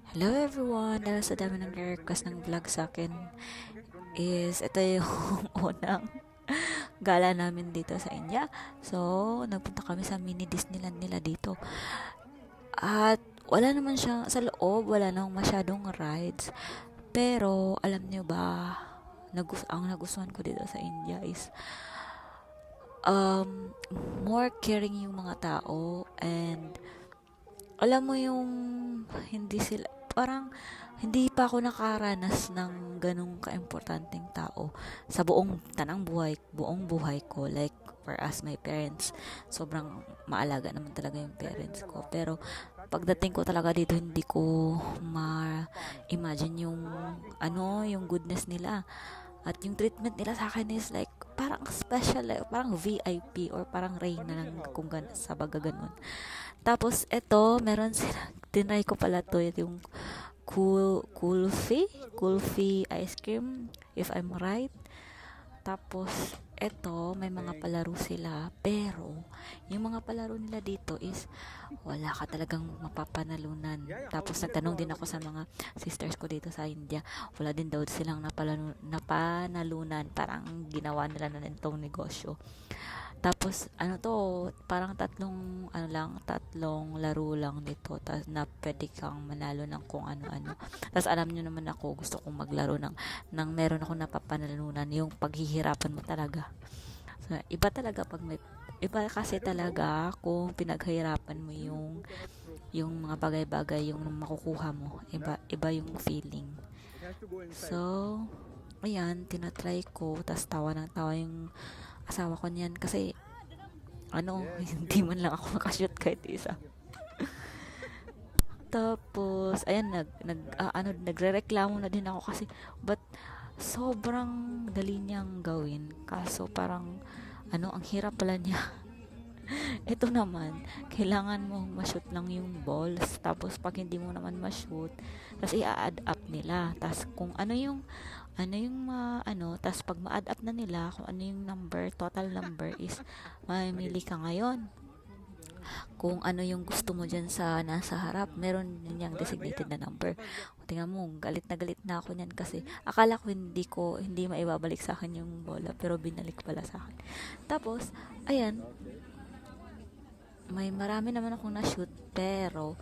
Hello everyone! Dahil sa dami ng request ng vlog sa akin is ito yung unang gala namin dito sa India. So, nagpunta kami sa mini Disneyland nila dito. At wala naman siya sa loob, wala namang masyadong rides. Pero, alam niyo ba, ang nagustuhan ko dito sa India is um, more caring yung mga tao, and alam mo yung hindi sila parang hindi pa ako nakaranas ng ganong kaimportanteng tao sa buong buhay ko, like for us my parents, sobrang maalaga naman talaga yung parents ko, pero pagdating ko talaga dito hindi ko ma-imagine yung yung goodness nila, at yung treatment nila sa akin is like parang special, like, parang VIP or parang reyna lang kung sa baga ganun. Tapos, eto, meron sila, tinry ko pala to, yung kulfi ice cream, if I'm right. Tapos, eto, may mga palaro sila, pero, yung mga palaro nila dito is, wala ka talagang mapapanalunan. Tapos, nagtanong din ako sa mga sisters ko dito sa India, wala din daw silang napanalunan, parang ginawa nila na itong negosyo. Tapos, parang tatlong laro lang nito, na pwede kang manalo ng kung ano-ano. Tapos, alam nyo naman ako, gusto kong maglaro ng meron akong napapanalunan, yung paghihirapan mo talaga. So, iba kasi talaga kung pinaghirapan mo yung mga bagay-bagay, yung makukuha mo. Iba yung feeling. So, ayan, tinatry ko, tapos tawa ng tawa yung asawa ko niyan kasi hindi man lang ako nakashoot kahit isa. Tapos ayan, nagrereklamo na din ako kasi but sobrang dali niyang gawin, kaso parang ang hirap pala niya. Ito naman, kailangan mong ma-shoot lang yung balls, tapos pag hindi mo naman ma-shoot, tapos i-add up nila, tapos kung tapos pag ma-add up na nila kung ano yung total number is mamili ka ngayon kung ano yung gusto mo dyan sa nasa harap. Meron din yung designated na number. Tingnan mo, galit na ako niyan kasi akala ko hindi maibabalik sa akin yung bola, pero binalik pala sa akin. Tapos, ayan, may marami naman akong na-shoot, pero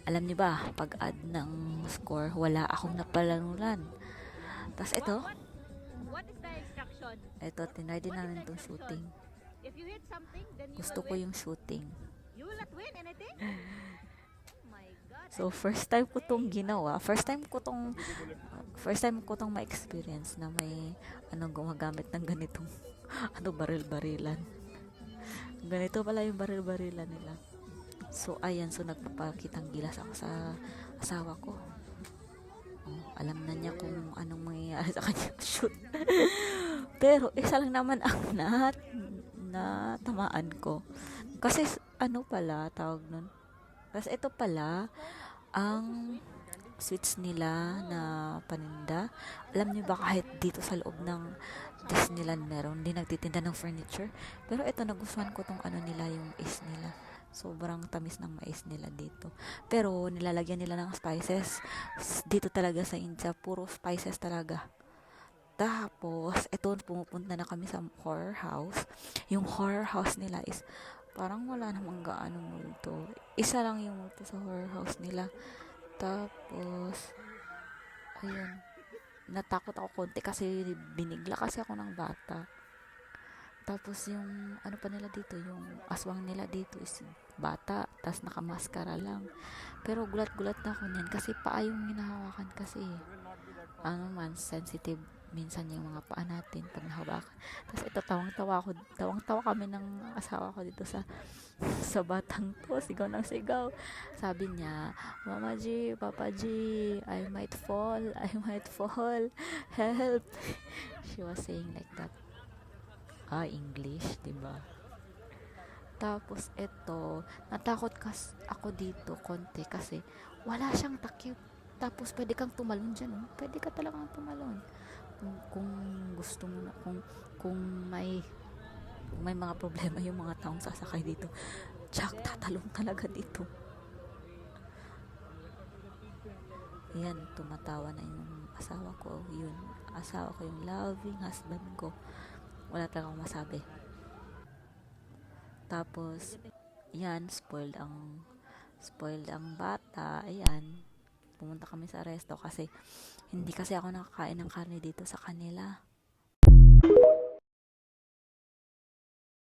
alam niyo ba, pag-add ng score, wala akong napalanulan. Tapos ito, tinry din namin itong shooting. Gusto ko yung shooting. So, first time ko tong ma-experience na may gumagamit ng ganitong baril-barilan. Ganito pala yung baril-barilan nila. So, ayan, so nagpapakitang gilas ako sa asawa ko. Oh, alam na niya kung anong mangyayari sa kanya shoot. Pero isa lang naman ang natamaan ko. Kasi pala tawag nun. Kasi ito pala ang sweets nila na paninda. Alam niyo ba, kahit dito sa loob ng Disneyland meron din nagtitinda ng furniture. Pero ito, nagustuhan ko tong nila, yung is nila. Sobrang tamis ng mais nila dito. Pero nilalagyan nila ng spices. Dito talaga sa India, puro spices talaga. Tapos, eto, pumupunta na kami sa horror house. Yung horror house nila is parang wala namang gaano multo. Isa lang yung multo sa horror house nila. Tapos, ayun, natakot ako konti kasi binigla kasi ako ng bata. Tapos yung pa nila dito, yung aswang nila dito is bata, tas nakamaskara lang. Pero gulat-gulat na ako niyan kasi paa yung hinahawakan kasi sensitive minsan yung mga paa natin pag nahawakan. Tapos ito, tawang-tawa kami ng asawa ko dito sa batang to, sigaw ng sigaw. Sabi niya, Mama G, Papa G, I might fall, help. She was saying like that. English, diba? Tapos ito, natakot ako dito konti kasi wala siyang takip. Tapos pwede kang tumalon dyan, oh. Pwede ka talagang tumalon. Kung gusto mo na, kung may mga problema yung mga taong sasakay dito, tsak, tatalong talaga dito. Ayan, tumatawa na yung asawa ko. Yun, asawa ko yung loving husband ko. Wala talaga akong masabi. Tapos, yan, spoiled ang bata. Ayan, pumunta kami sa resto kasi hindi kasi ako nakakain ng karne dito sa kanila.